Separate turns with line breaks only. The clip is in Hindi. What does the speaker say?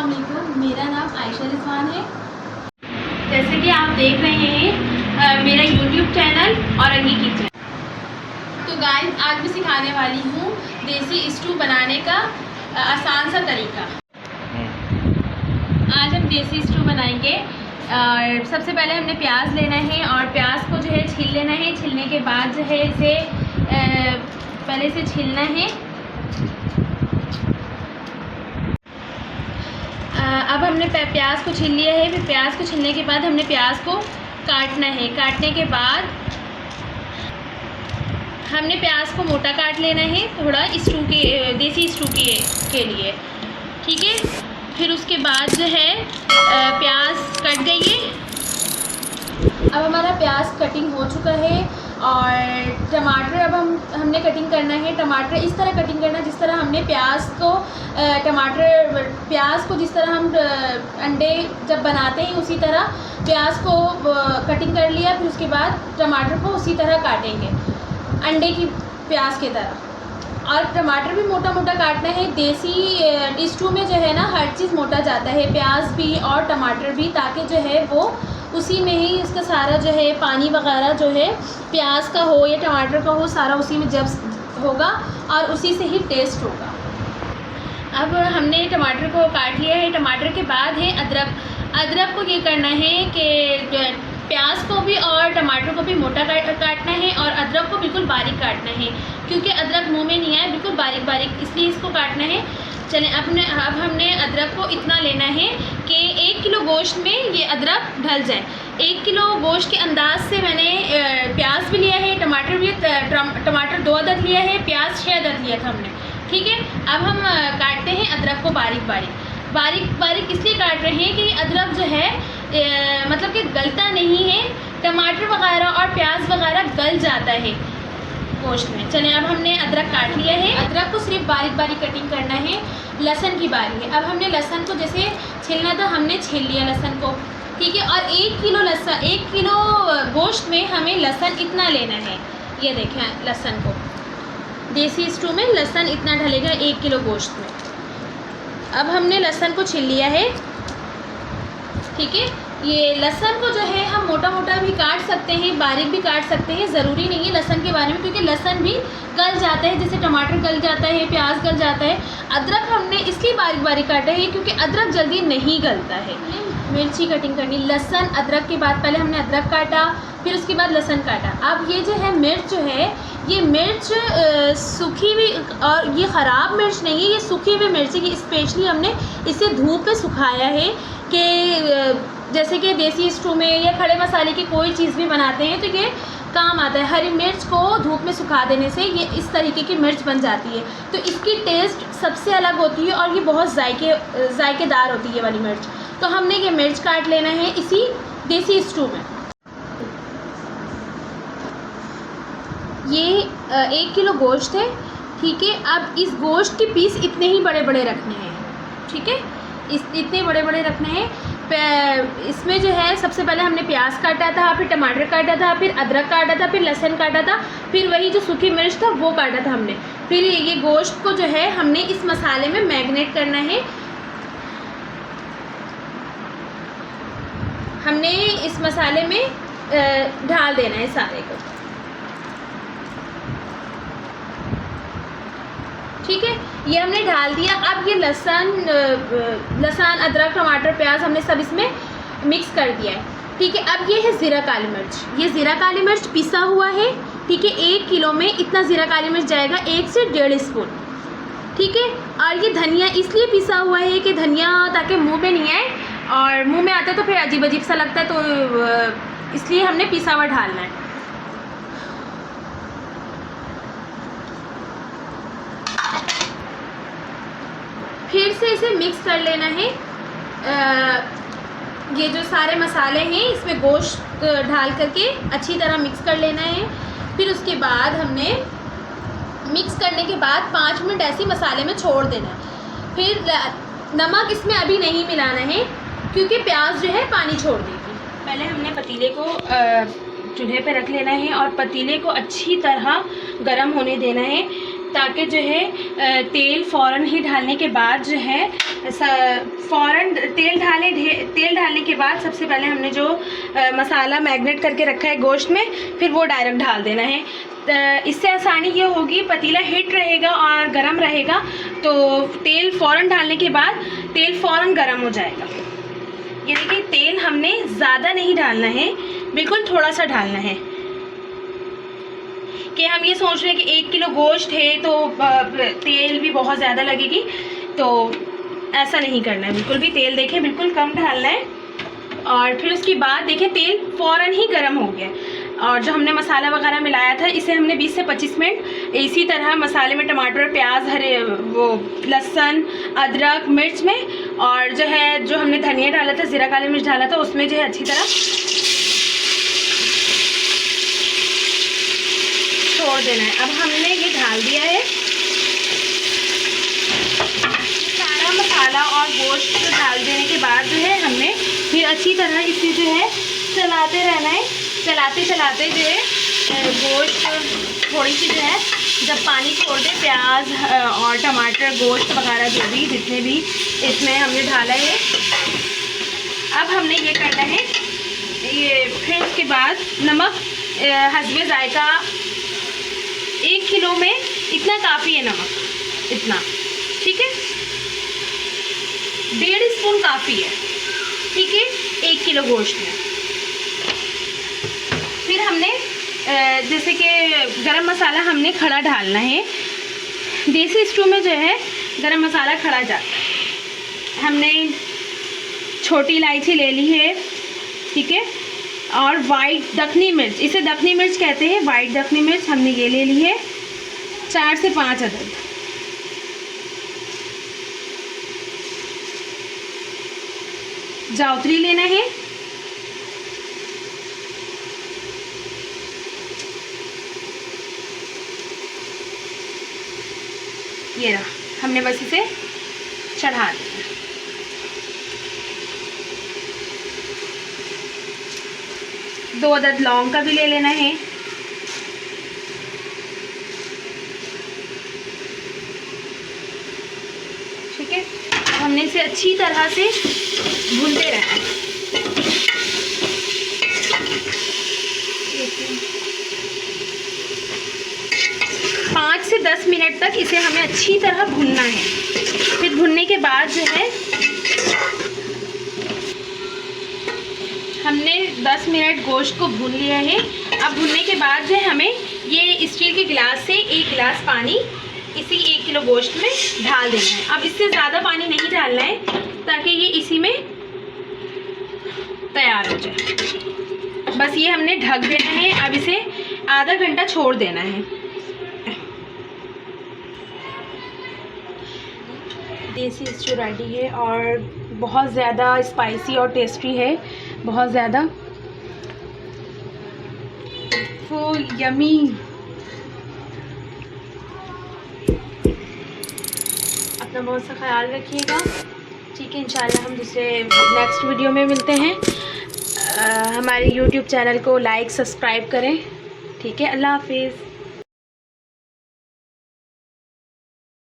अस्सलाम वालेकुम। मेरा नाम आयशा रिजवान है। जैसे कि आप देख रहे हैं मेरा यूट्यूब चैनल और अंगी किचन। तो गाइस आज मैं सिखाने वाली हूँ देसी स्टू बनाने का आसान सा तरीका। आज हम देसी स्टू बनाएंगे। और सबसे पहले हमने प्याज लेना है और प्याज को जो है छील लेना है। छीलने के बाद जो है इसे पहले से छीलना है। अब हमने प्याज को छील लिया है। फिर प्याज को छीलने के बाद हमने प्याज को काटना है। काटने के बाद हमने प्याज को मोटा काट लेना है, थोड़ा स्टू के देसी स्टू के लिए, ठीक है। फिर उसके बाद जो है प्याज कट गई है। अब हमारा प्याज कटिंग हो चुका है। और टमाटर अब हमने कटिंग करना है। टमाटर इस तरह कटिंग करना जिस तरह हमने प्याज को जिस तरह हम अंडे जब बनाते हैं उसी तरह प्याज को कटिंग कर लिया। फिर उसके बाद टमाटर को उसी तरह काटेंगे अंडे की प्याज की तरह। और टमाटर भी मोटा मोटा काटना है। देसी स्टू में जो है ना हर चीज़ मोटा जाता है, प्याज भी और टमाटर भी, ताकि जो है वो उसी में ही इसका सारा जो है पानी वगैरह जो है प्याज का हो या टमाटर का हो, सारा उसी में जब होगा और उसी से ही टेस्ट होगा। अब हमने टमाटर को काट लिया है। टमाटर के बाद है अदरक। अदरक को ये करना है कि प्याज को भी और टमाटर को भी मोटा काटना है और अदरक को बिल्कुल बारीक काटना है, क्योंकि अदरक मुंह में नहीं आए, बिल्कुल बारीक बारीक, इसलिए इसको काटना है। चलें अब हमने अदरक को इतना लेना है कि 1 किलो गोश्त में ये अदरक ढल जाए। 1 किलो गोश्त के अंदाज से मैंने प्याज भी लिया है, टमाटर भी, टमाटर 2 अदद लिया है, प्याज 6 अदद लिया था हमने, ठीक है। अब हम काटते हैं अदरक को बारीक बारीक इसलिए काट रहे हैं कि अदरक जो है मतलब कि गलता नहीं है। टमाटर वगैरह और प्याज वगैरह गल जाता है गोश्त में। चलें अब हमने अदरक काट लिया है। अदरक को सिर्फ बारीक कटिंग करना है। लहसुन की बारी है। अब हमने लहसुन को जैसे छीलना था हमने छील लिया लहसुन को, ठीक है। और 1 किलो गोश्त में हमें लहसुन इतना लेना है। ये देखें लहसुन को, देसी स्टू में लहसुन इतना ढलेगा 1 किलो गोश्त में। अब हमने लहसुन को छील लिया है, ठीक है। ये लहसुन को जो है हम मोटा मोटा भी काट सकते हैं, बारीक भी काट सकते हैं, ज़रूरी नहीं है लहसुन के बारे में, क्योंकि लहसुन भी गल जाता है, जैसे टमाटर गल जाता है, प्याज गल जाता है। अदरक हमने इसलिए बारीक काटा है क्योंकि अदरक जल्दी नहीं गलता है। मिर्ची कटिंग करनी, लहसुन अदरक के बाद पहले हमने अदरक काटा, फिर उसके बाद लहसुन काटा। अब ये जो है मिर्च जो है, ये मिर्च सूखी हुई, और ये ख़राब मिर्च नहीं है, ये सूखी हुई मिर्च है। स्पेशली हमने इसे धूप पे सुखाया है कि जैसे कि देसी स्टू में या खड़े मसाले की कोई चीज़ भी बनाते हैं तो ये काम आता है। हरी मिर्च को धूप में सुखा देने से ये इस तरीके की मिर्च बन जाती है, तो इसकी टेस्ट सबसे अलग होती है और ये बहुत जायकेदार होती है ये वाली मिर्च। तो हमने ये मिर्च काट लेना है इसी देसी स्टू में। ये 1 किलो गोश्त है, ठीक है। अब इस गोश्त के पीस इतने ही बड़े बड़े रखने हैं, ठीक है। इतने बड़े बड़े रखने हैं। इसमें जो है सबसे पहले हमने प्याज काटा था, फिर टमाटर काटा था, फिर अदरक काटा था, फिर लहसुन काटा था, फिर वही जो सूखी मिर्च था वो काटा था हमने। फिर ये गोश्त को जो है हमने इस मसाले में मैरिनेट करना है। हमने इस मसाले में ढाल देना है सारे को, ठीक है। ये हमने डाल दिया। अब ये लहसुन अदरक टमाटर प्याज हमने सब इसमें मिक्स कर दिया है, ठीक है। अब ये है ज़ीरा काली मिर्च। ये ज़ीरा काली मिर्च पिसा हुआ है, ठीक है। 1 किलो में इतना ज़ीरा काली मिर्च जाएगा, 1 से 1.5 स्पून, ठीक है। और ये धनिया इसलिए पिसा हुआ है कि धनिया ताकि मुँह में नहीं आए, और मुँह में आता है तो फिर अजीब अजीब सा लगता है, तो इसलिए हमने पिसा हुआ डालना है। फिर से इसे मिक्स कर लेना है। ये जो सारे मसाले हैं इसमें गोश्त ढाल करके अच्छी तरह मिक्स कर लेना है। फिर उसके बाद हमने मिक्स करने के बाद 5 मिनट ऐसे मसाले में छोड़ देना है। फिर नमक इसमें अभी नहीं मिलाना है क्योंकि प्याज जो है पानी छोड़ देगी। पहले हमने पतीले को चूल्हे पे रख लेना है और पतीले को अच्छी तरह गर्म होने देना है। ताकि जो है तेल फ़ौरन ही डालने के बाद जो है फ़ौरन तेल डालने के बाद सबसे पहले हमने जो मसाला मैरिनेट करके रखा है गोश्त में, फिर वो डायरेक्ट डाल देना है। इससे आसानी ये होगी, पतीला हीट रहेगा और गरम रहेगा, तो तेल फ़ौरन डालने के बाद तेल फ़ौरन गरम हो जाएगा। ये देखिए तेल हमने ज़्यादा नहीं डालना है, बिल्कुल थोड़ा सा डालना है। कि हम ये सोच रहे हैं कि 1 किलो गोश्त है तो तेल भी बहुत ज़्यादा लगेगी, तो ऐसा नहीं करना है बिल्कुल भी। तेल देखें बिल्कुल कम डालना है। और फिर उसके बाद देखें तेल फ़ौरन ही गर्म हो गया, और जो हमने मसाला वगैरह मिलाया था इसे हमने 20 से 25 मिनट इसी तरह मसाले में टमाटर, प्याज, हरे वो लहसुन, अदरक, मिर्च में, और जो है जो हमने धनिया डाला था, ज़ीरा काली मिर्च डाला था, उसमें जो है अच्छी तरह छोड़ देना है। अब हमने ये डाल दिया है सारा मसाला और गोश्त डाल देने के बाद जो है हमने फिर अच्छी तरह इसे जो है चलाते रहना है। चलाते चलाते जो है गोश्त थोड़ी सी जो है जब पानी छोड़ दे, प्याज और टमाटर, गोश्त वगैरह जो भी जितने भी इसमें हमने डाला है, अब हमने ये करना है। ये फिर उसके बाद नमक हस्बे जायका, 1 किलो में इतना काफ़ी है नमक, इतना ठीक है, 1.5 स्पून काफ़ी है, ठीक है, 1 किलो गोश्त में। फिर हमने जैसे कि गरम मसाला हमने खड़ा डालना है। देसी स्टू में जो है गरम मसाला खड़ा जाता है। हमने छोटी इलायची ले ली है, ठीक है, और वाइट दखनी मिर्च, इसे दखनी मिर्च कहते हैं, वाइट दखनी मिर्च हमने ये ले ली है 4 से 5 अदद। जावित्री लेना है, ये रहा, हमने बस इसे चढ़ा दिया। 2 अदद लौंग का भी ले लेना है, ठीक है। हमने इसे अच्छी तरह से भूनते रहना है। 5 से 10 मिनट तक इसे हमें अच्छी तरह भूनना है। फिर भूनने के बाद जो है हमने 10 मिनट गोश्त को भून लिया है। अब भूनने के बाद जो है हमें ये स्टील के गिलास से 1 गिलास पानी इसी 1 किलो गोश्त में डाल देना है। अब इससे ज़्यादा पानी नहीं डालना है ताकि ये इसी में तैयार हो जाए। बस ये हमने ढक देना है। अब इसे आधा घंटा छोड़ देना है। देसी स्टू रेडी है और बहुत ज़्यादा स्पाइसी और टेस्टी है, बहुत ज़्यादा वो यमी। अपना बहुत सा ख्याल रखिएगा, ठीक है। इंशाल्लाह हम दूसरे नेक्स्ट वीडियो में मिलते हैं। हमारे YouTube चैनल को लाइक सब्सक्राइब करें, ठीक है। अल्लाह हाफिज़।